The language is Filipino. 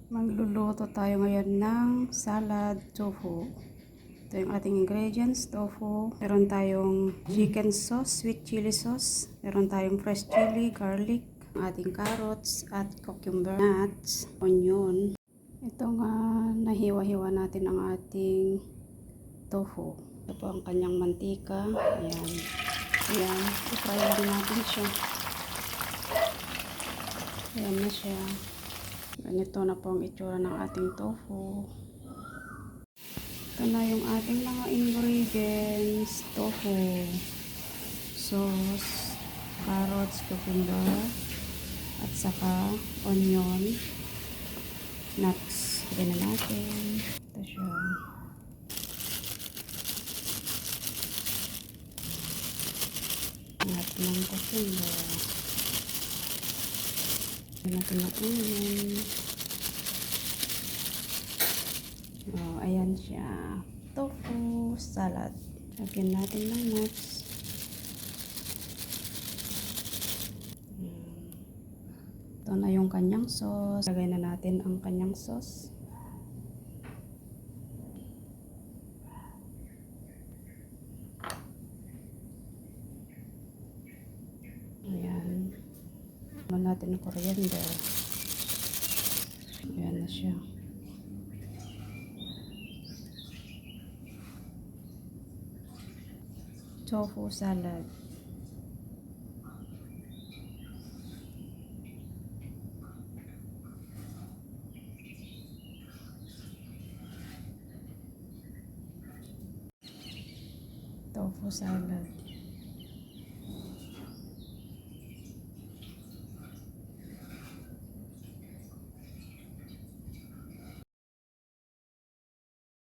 Magluluto tayo ngayon ng salad tofu. Ito yung ating ingredients: tofu. Meron tayong chicken sauce, sweet chili sauce. Meron tayong fresh chili, garlic, ating carrots at cucumber, nuts, onion. Ito nga, nahiwa-hiwa natin ang ating tofu. Ito po ang kanyang mantika. Ayan. Ayan. I-fry lang natin siya. Ayan na siya. Ganito na po ang itsura ng ating tofu. Ito na yung ating mga ingredients. Tofu, sauce, carrots, cucumber, at saka onion, nuts. Lagyan na natin. Ito siya. Nut ng cucumber. Lagyan natin ng onion. Oh, ayan siya. Tofu salad. Lagyan natin ng nuts. Ito na yung kanyang sauce. Lagay na natin ang kanyang sauce. Ayan. Lagyan natin ng coriander. Ayan na siya. Tofu salad. Tofu salad.